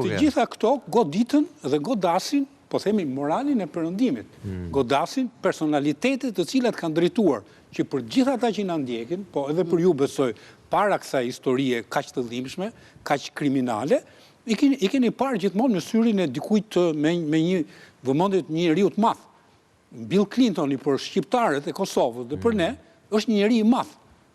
të gjitha këto goditën dhe godasin, po themi moralin e perëndimit, godasin personalitetet të cilat kanë drejtuar, që për gjitha ata që na ndjekin, po edhe për ju besoj, para kësaj historie kaq të dhimbshme, kaq kriminale, i keni parë gjithmonë në syrin e dikujt me një vëmendje të një njeriu të madh. Bill Clinton për shqiptarët e Kosovës dhe për ne është një njeri i madh.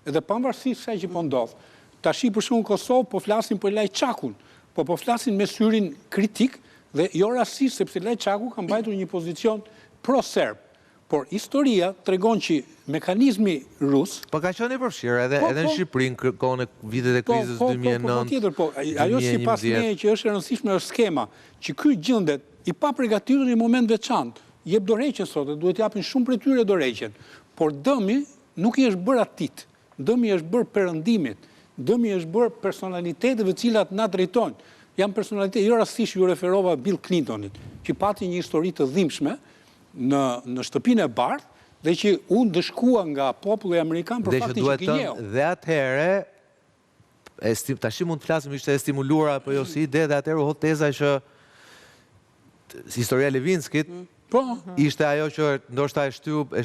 Edhe pavarësisht kësaj që po ndodh. Tashi për shkak Kosovë po flasin për Lajçakun, po flasin me syrin kritik dhe jo rastisht sepse Lajçaku ka mbajtur një pozicion pro-serb. Por historia tregon që mekanizmi rus... Po ka qenë i përfshirë edhe në Shqipëri në kohën e vitet e krizës 2009. Ajo sipas ne që është e rëndësishme është skema, që ky gjendet i paprigatitur në moment veçantë, jep dorëheqjen sot, duhet japin shumë prej tyre dorëheqjen. Por dëmi nuk i është bërë atit, dëmi është bërë perëndimit, dëmi është bërë personaliteteve të cilat na drejtojnë. Janë personalitete, jo rastisht ju referova Bill Clintonit, që pati një histori të dhimbshme në shtëpinë e bardhë dhe që unë dëshkua nga populli amerikan për faktin që gënjeu. Dhe atëherë, tash mund të flasim ishte e stimuluar apo jo si ide, dhe atëherë u hodh teza që historia e Levinskit ishte ajo që ndoshta e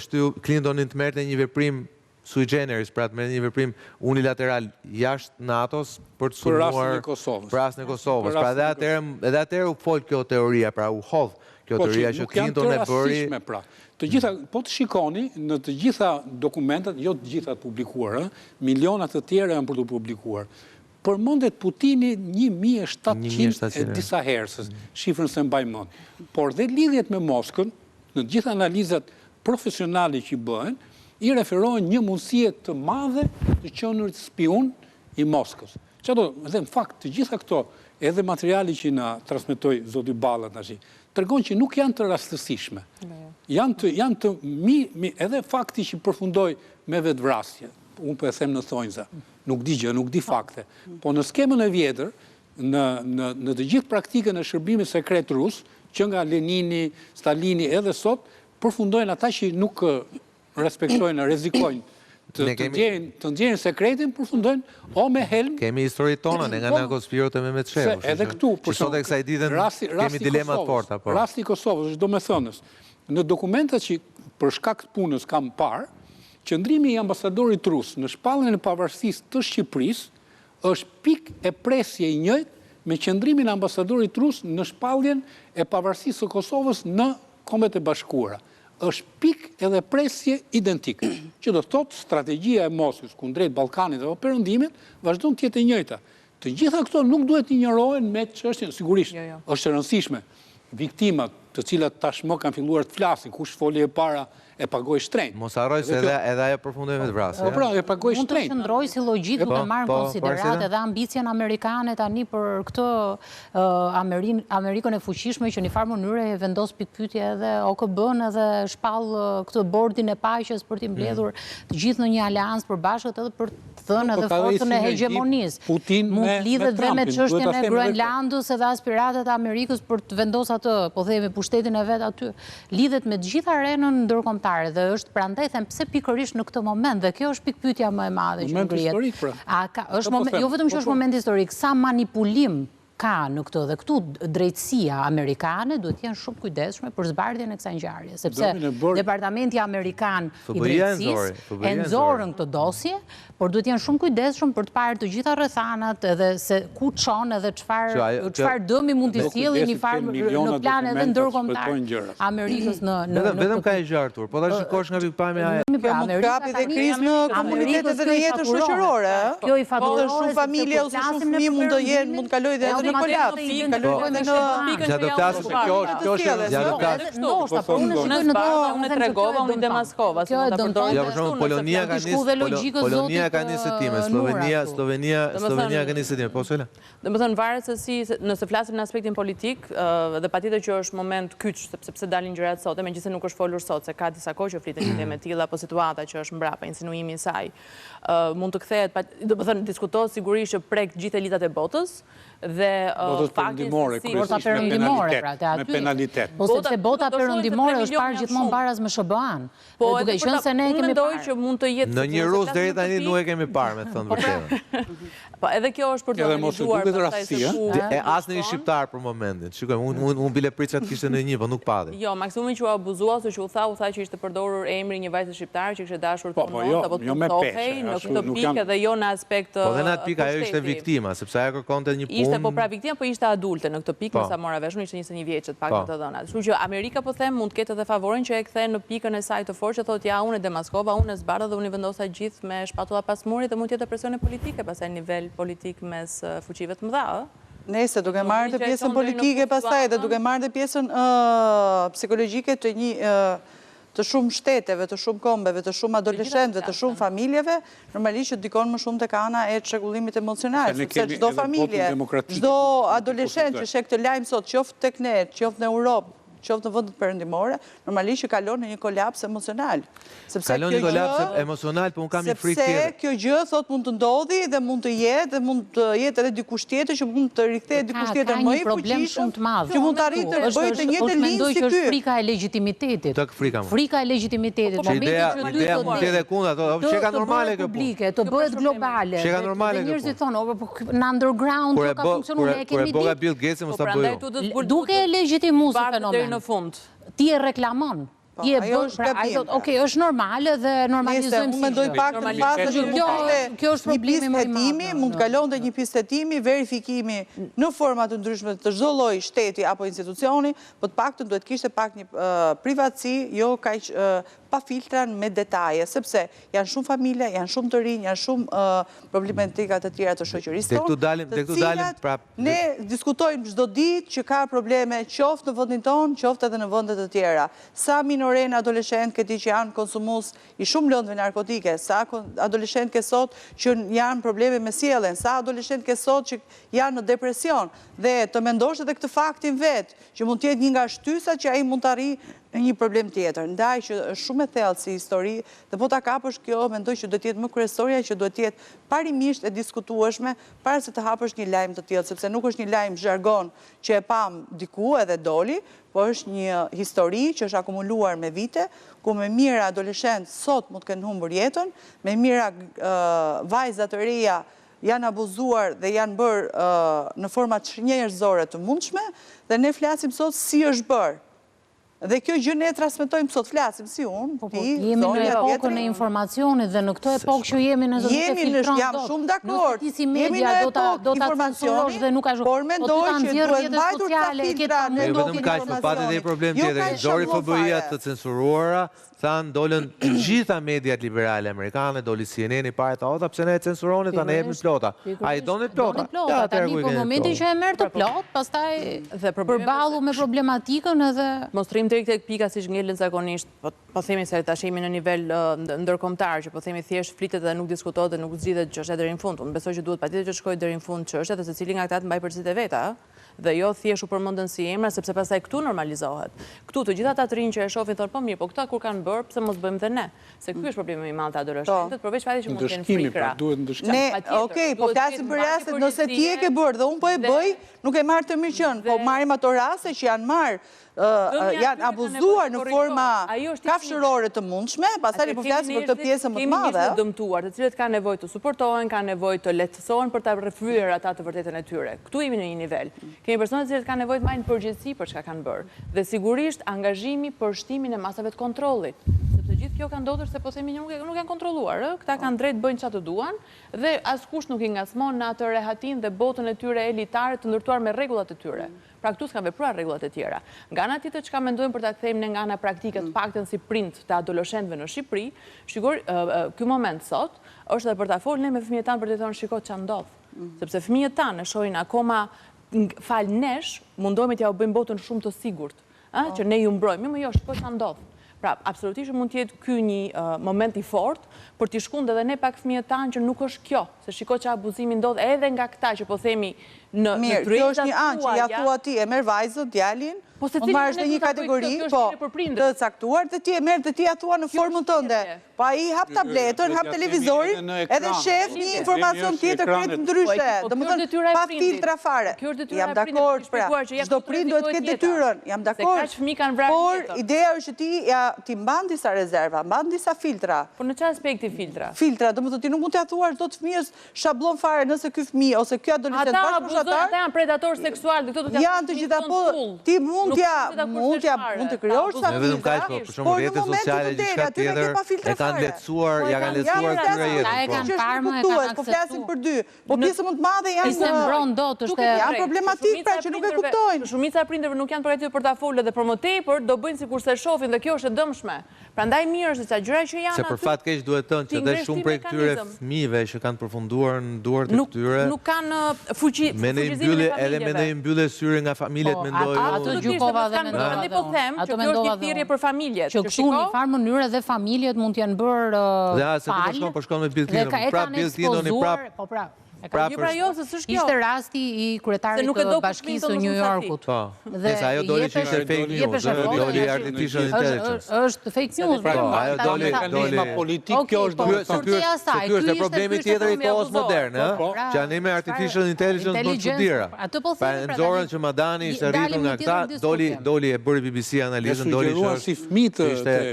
shtyp Clintonin të merrte një veprim sui generis, pra të merrte një veprim unilateral jashtë NATO-s për të sulmuar për rastin e Kosovës. Pra edhe atëherë u fol kjo teoria, pra u hodh kjo teoria që Clinton e bëri. Të gjitha, po të shikoni, në të gjitha dokumentat, jo të gjitha të publikuar, milionat të tjera janë për të publikuar. Përmendet Putini 1700 e disa herës, shifrën se mbaj mend. Por dhe lidhjet me Moskën, në të gjitha analizat profesionale që bëhen, i referohen një mundësie të madhe të qenurit spion i Moskës. Çdo, edhe në fakt të gjitha këto, edhe materiali që na transmetoi zoti Balla tash, tregon që nuk janë të rastësishme. Janë të edhe fakti që përfundoi me vetvrasje. Unë po e them në thonjza. Nuk di gjë, nuk di fakte. Po në skemën e vjetër, në të gjithë praktikën e shërbimit sekret rus, që nga Lenini, Stalini edhe sot, përfundojnë ata që nuk respektojnë, rrezikojnë të ndjerin sekretin, përfundojnë o me helm. Kemi historitë tona nga narkospirët e Mehmet Shehu. Edhe këtu, për sot e kësaj ditën kemi dilemat forta. Rasti i Kosovës, është domethënës, në dokumentat që për shkak të punës kam parë, qëndrimi i ambasadorit rus në shpalljen e pavarësisë të Shqipërisë është pikë e presje i njëjtë me qëndrimin e ambasadorit rus në shpalljen e pavarësisë së Kosovës në Kombet e Bashkuara. Është pikë edhe presje identike, që do të thotë strategjia e Moskës kundrejt Ballkanit dhe perëndimit vazhdon të jetë e njëjta. Të gjitha këto nuk duhet injorohen me çështjen, sigurisht, është e rëndësishme. Viktimat, të cilat tashmë kanë filluar të flasin, kush foli e para e pagoj shtrenjtë. Mos harroj se edhe ajo përfundoi me vrasje. Po pra, e pagoj shtrenjtë. Mund të qëndroj si logjik duke marrë në konsiderat edhe ambicjen amerikane tani për këtë Amerikën e fuqishme që në farë mënyrë e vendos pikpyetje edhe OKB-n edhe shpall këtë bordin e paqes për t'i mbledhur të gjithë në një aleancë përbashkët edhe për të thënë edhe forcën e hegemonisë. Mund të lidhet dhe me çështjen e Groenlandës edhe aspiratet e Amerikës për të vendosur atë, po themi, pushtetin e vet aty. Lidhet me të gjithë arenën ndërkombëtare. Dhe është prandaj them pse pikërisht në këtë moment dhe kjo është pikpyetja më e madhe që ngrihet. Moment historik pra. Jo vetëm që është moment historik, sa manipulim ka në këtë dhe këtu drejtësia amerikane duhet të jenë shumë kujdesshme për zbardhjen e kësaj ngjarje, sepse Departamenti Amerikan i Drejtësisë e nxorën këtë dosje, por duhet të jenë shumë kujdesshëm për të parë të gjitha rrethanat edhe se ku çon edhe çfarë dëmi mund të sjellë në në plan edhe ndërkombëtar Amerikës në vetëm ka e gjartur, po ta shikosh nga pikpamja e Kjo mund të kapi dhe krizë në komunitetet dhe në jetën shoqërore. Kjo i faturohet shumë familje ose shumë fëmijë mund të jenë, mund të kalojë edhe në kolaps, kalojë edhe në do flasim kjo është unë tregova, unë demaskova. Ja, për shembull, Polonia ka nisë time, Slovenia ka nisë time. Po sela. Domethënë varet se si nëse flasim në aspektin politik dhe patjetër që është moment kyç sepse dalin gjërat sot, megjithëse nuk është folur sot se ka disa kohë që fliten teme të tilla apo situata që është mbrapa insinuimi i saj. Mund të kthehet, domethënë diskutohet sigurisht që prek gjithë elitat e botës dhe fakti se bota perëndimore pra te aty. Me penalitet. Po sepse bota perëndimore është parë gjithmonë baraz me SBA-n. Po duke qenë se ne kemi mendoj që mund të jetë në një rus deri tani nuk e kemi parë me thënë vërtetën. Po, edhe kjo është për të analizuar asnjë një shqiptar për momentin. Shikoj, unë bile prica të kishte në një, po nuk pati. Jo, maksimumi që u abuzua, se që u tha që ishte përdorur emri një vajze shqiptare që kishte dashur të punon, apo të punësohej në këtë pikë dhe jo në aspekt po dhe në atë pikë ajo ishte viktima, sepse ajo kërkonte një punë. Ishte po pra viktima, po ishte adulte në këtë pikë, nësa mora vesh, ishte 21 vjeçë të paktën të dhënat. Kështu që Amerika po them mund të ketë edhe favorin që e kthe në pikën e saj të fortë që thotë ja unë e demaskova, unë e zbardha dhe unë i vendosa gjithë me shpatulla pas murit dhe mund të jetë presione politike pastaj nivel politik mes fuqive të mëdha, Nëse duke marrë të pjesën politike pastaj dhe duke marrë të pjesën psikologjike të të shumë shteteve, të shumë kombeve, të shumë adoleshentëve, të shumë familjeve, normalisht që dikon më shumë tek ana e çrregullimit emocional, sepse çdo familje, çdo adoleshent që sheh këtë lajm sot, qoftë tek ne, qoftë në Europë, qoftë në vendet perëndimore, normalisht që kalon në një kolaps emocional. Kalon një kolaps emocional, po unë kam një frikë tjetër. Sepse kjo gjë thot mund të ndodhi dhe mund të jetë dhe mund të jetë edhe dikush tjetër që mund të rikthehet dikush tjetër më i fuqishëm, që mund të arrijë të bëjë të njëjtën linjë si ky. Frika e legjitimitetit. Tek frika. Frika e legjitimitetit. Ideja mund të jetë kundër ato, që ka normale kjo publike, të bëhet globale. Që ka normale kjo. Njerëzit thonë, në underground ka funksionuar, ne kemi ditë. Bill Gates mos ta bëjë. Duke e legjitimuar fenomenin. Në fund. Ti e reklamon. Ti e bën, pra ai thotë, "Okej, është normale dhe normalizojmë." Unë mendoj pak të pastë që kjo është problemi më i madh. Mund të kalonte një pistë hetimi, verifikimi në forma të ndryshme të çdo lloji shteti apo institucioni, po të paktën duhet kishte pak një privatësi, jo kaq pa filtra me detaje, sepse janë shumë familje, janë shumë të rinj, janë shumë problematika të tjera të shoqërisë tonë. Tek tu dalim prap. Ne diskutojmë çdo ditë që ka probleme qoftë në vendin tonë, qoftë edhe në vende të tjera. Sa minorenë adoleshent këti që janë konsumus i shumë lëndëve narkotike, sa adoleshent ke sot që janë probleme me sjelljen, sa adoleshent ke sot që janë në depresion, dhe të mendosh edhe këtë faktin vetë, që mund të jetë një nga shtysat që ai mund të arrijë një problem tjetër. Ndaj që është shumë e thellë si histori, dhe po ta kapësh kjo, mendoj që duhet të jetë më kryesorja që duhet të jetë parimisht e diskutueshme para se të hapësh një lajm të tillë, sepse nuk është një lajm zhargon që e pam diku edhe doli, po është një histori që është akumuluar me vite, ku me mira adoleshent sot mund të kenë humbur jetën, me mira vajza të reja janë abuzuar dhe janë bërë në forma njerëzore të mundshme, dhe ne flasim sot si është bërë. Dhe kjo gjë ne transmetojmë sot, flasim si unë, ti, jemi në epokën e informacionit dhe në këtë epokë që jemi në zonë të filtron jam shumë dakord. Jemi në epokë informacionit dhe nuk ka por mendoj që duhet mbajtur ta filtra në vetëm kaq, po patë edhe problem tjetër. Zori FBI-a të censuruara, thanë dolën gjitha mediat liberale amerikane, doli CNN-i para të ota, pse ne e censuroni ta ne jepim plota. Ai doni plota. Ja, tani po momenti që e merr të plot, pastaj përballu me problematikën edhe mostrim drejt tek pika siç ngelen zakonisht, po themi se tash jemi në nivel ndërkombëtar që po themi thjesht flitet dhe nuk diskutohet dhe nuk zgjidhet çështja deri në fund. Unë besoj që duhet patjetër që shkojë deri në fund çështja dhe secili nga ata të mbajë përgjithësi veta, dhe jo thjesht u përmendën si emra, sepse pastaj këtu normalizohet. Këtu të gjitha ata të rinj që e shohin thonë po mirë, po këta kur kanë bërë, pse mos bëjmë dhe ne? Se ky është problemi më i madh të adoleshentët, përveç faktit që mund të kenë frikra. Ne, okej, po flasim për rastet nëse ti e ke bërë dhe unë po e bëj, nuk e marr të mirëqen, po marrim ato raste që janë marrë janë abuzuar në forma kafshërore të mundshme, pastaj po flasim për këtë pjesë më të madhe. Kemi njerëz të dëmtuar, të cilët kanë nevojë të suportohen, kanë nevojë të lehtësohen për ta rrëfyer ata të vërtetën e tyre. Këtu jemi në një nivel. Kemi persona të cilët kanë nevojë të marrin përgjegjësi për çka kanë bërë. Dhe sigurisht angazhimi për shtimin e masave të kontrollit. Sepse gjithë kjo ka ndodhur se po themi nuk janë kontrolluar, këta kanë drejt bëjnë çfarë duan dhe askush nuk i ngacmon në atë rehatin dhe botën e tyre elitare të ndërtuar me rregullat e tyre. Pra këtu s'kan vepruar rregullat e tjera. Nga ana tjetër çka mendojmë për ta kthejmë nga ana praktike të paktën si prind të adoleshentëve në Shqipëri, shikoj ky moment sot është edhe për ta folur ne me fëmijët tanë për të thonë shikoj ç'a ndodh. Sepse fëmijët tanë shohin akoma fal nesh, mundohemi t'ja u bëjmë botën shumë të sigurt, që ne ju mbrojmë, më jo shikoj ç'a ndodh. Pra, absolutisht mund t'jetë ky një moment i fort për t'i shkundë edhe ne pak fëmijët tanë që nuk është kjo, se shiko që abuzimi ndodh edhe nga këta që po themi në mirë, kjo është një anë që ja thua ti, e merr vajzën, djalin, Unë marrësh në një kategori, të caktuar, dhe ti e merë dhe ti a thua në formën tënde. Pa i hap tabletën, hap televizorin, edhe shef një informacion tjetër kretë ndryshe. Dhe më thënë, pa filtra fare. Jam dakord, pra, çdo prind duhet këtë detyrën, jam dakord. Por, ideja është që ti mban disa rezerva, mban disa filtra. Por në që aspekti filtra? Filtra, dhe më thënë, ti nuk mund të thuar çdo të fëmijës shablon fare nëse ky fëmijë ose ky adoleshent bashkëpunëtar. Ata janë predator seksual, dhe këto do t'ja janë të gjitha, po ti mund të krijosh sa filtra, por në momentin të del, aty nuk e pa filtra fare. Kanë lehtësuar këtyre jetën. Po flasim për dy. Po pjesë më të madhe janë problematik, pra që nuk e kuptojnë. Shumica e prindërve nuk janë përgatitur për ta folur dhe për më tepër do bëjnë sikur se shohin dhe kjo është e dëmshme. Prandaj mirë është sa gjëra që janë aty. Se për fat keq duhet thënë që dhe shumë prej këtyre fëmijëve që kanë përfunduar në duart e këtyre nuk kanë fuqizimin e edhe me ndonjë mbyllje syre nga familjet mendojnë. Ato gjykova dhe mendova. Ne po them që kjo është thirrje për familjet. Që këtu në farë mënyrë edhe familjet mund të janë bërë falë. Po shkon me Bill Clinton. Prap Bill Clinton prap. Po pra. Ishte rasti i kryetarit të bashkisë së New Yorkut. Dhe ajo doli që ishte fake news, doli artificial intelligence. Është fake news. Ajo doli politik, kjo është ky është problemi tjetër i kohës moderne, që janë me artificial intelligence bën çuditëra. Pa nxorën që Madani ishte rritur nga këta, doli e bëri BBC analizën, doli që si fëmijë të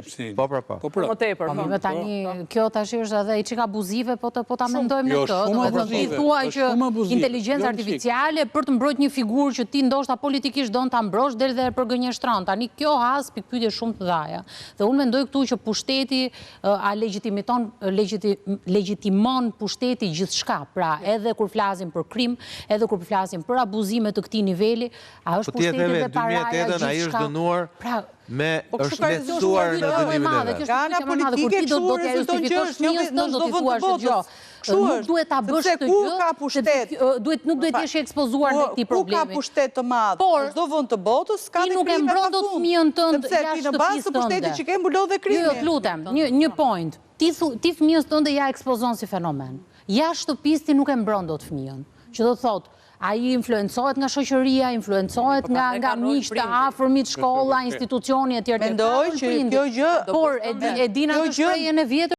Epstein. Po. Po tepër. Po tani kjo tash është edhe i çik abuzive, po ta mendojmë në këtë. Thua që inteligjenca artificiale për të mbrojtur një figurë që ti ndoshta politikisht don ta mbrosh del dhe e përgënjeshtron. Tani kjo has pikpyetje shumë të dhaja. Dhe unë mendoj këtu që pushteti a legjitimon pushteti gjithçka. Pra, edhe kur flasim për krim, edhe kur flasim për abuzime të këtij niveli, a është pushteti dhe paraja gjithçka. Ai është dënuar është lehtësuar në dënimin e vet. Ana politike do të justifikosh një do të thuash gjë. Nuk duhet ta bësh këtë gjë. Nuk duhet të jesh ekspozuar në këtij problemi. Ku ka pushtet të madh, çdo vend të botës ka dhe krime. Ti nuk e mbron dot fëmijën tënd jashtë në bazë të pushtetit që ke mbulon dhe krimi. Jo, lutem, një point. Ti fëmijës tënde ja ekspozon si fenomen. Jashtë shtëpisë ti nuk e mbron dot fëmijën. Që do të thotë ai influencohet nga shoqëria, influencohet nga miq të afërmit, shkolla, institucioni etj. Mendoj që kjo gjë, por e dina të shprehjen e vjetër